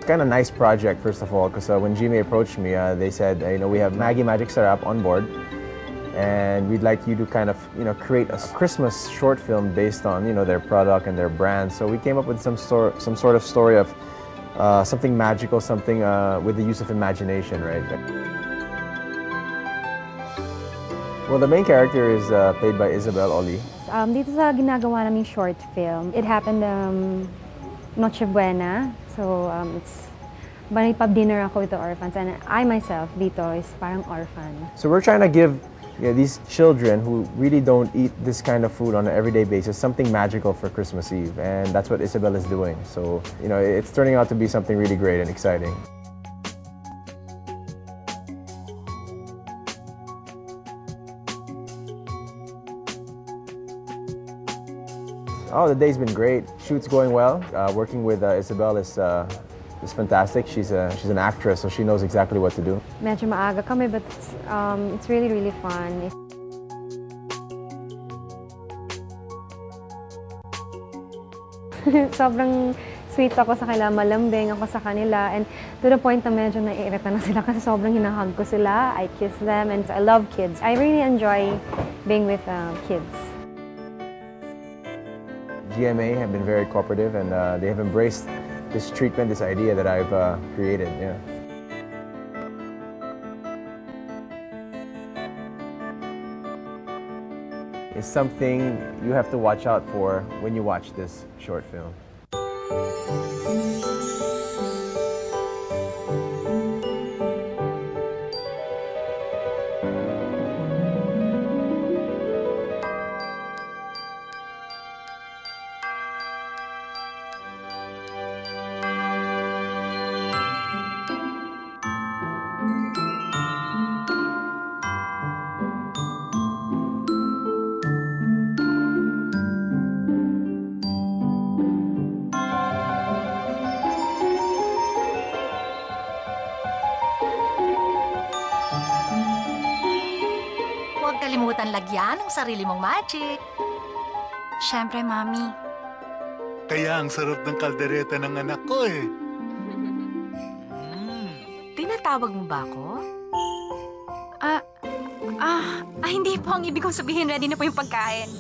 Kind of nice project, first of all, because when GMA approached me, they said, we have Maggie Magic Sarap on board, and we'd like you to kind of, create a Christmas short film based on, their product and their brand. So we came up with some sort of story of something magical, something with the use of imagination, right? Well, the main character is played by Isabel Oli. Dito sa ginagawa naming short film, it happened Noche Buena. So it's dinner ako with the orphans, and I myself dito is parang orphan. So we're trying to give these children who really don't eat this kind of food on an everyday basis something magical for Christmas Eve, and that's what Isabel is doing. So it's turning out to be something really great and exciting. Oh, the day's been great. Shoot's going well. Working with Isabel is fantastic. She's an actress, so she knows exactly what to do. Medyo maaga kami, but it's really, really fun. Sobrang sweet ako sa kanila, malambing ako sa kanila, and to the point na medyo naiirita na sila kasi sobrang hinahag ko sila. I kiss them, and I love kids. I really enjoy being with kids. GMA have been very cooperative, and they have embraced this treatment, this idea that I've created. Yeah. It's something you have to watch out for when you watch this short film. Huwag kalimutan lagyan ang sarili mong magic. Siyempre, Mami. Kaya ang sarap ng kaldereta ng anak ko eh. Tinatawag mo ba ako? Hindi po. Ang ibig kong sabihin, ready na po yung pagkain.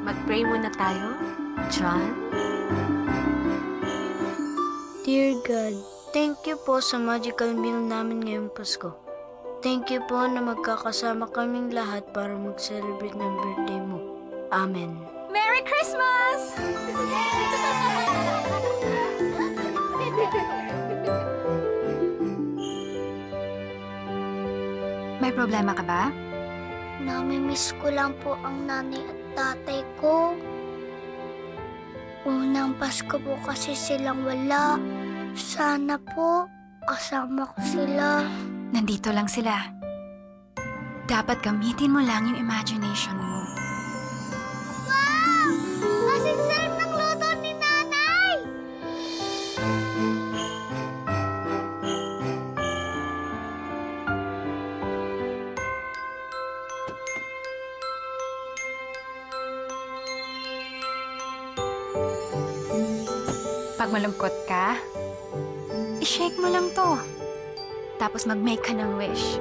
Mag-pray muna tayo, John. Dear God, thank you po sa magical meal namin ngayong Pasko. Thank you po na magkakasama kaming lahat para mag-celebrate ng birthday mo. Amen. Merry Christmas! May problema ka ba? Namimiss ko lang po ang nanay at tatay ko. Unang Pasko po kasi silang wala. Sana po, kasama ko sila. Nandito lang sila. Dapat gamitin mo lang yung imagination mo. Wow! Kasing sarap ng luto ni nanay! Pag malungkot ka, i-shake mo lang to. Tapos mag-make ka ng wish.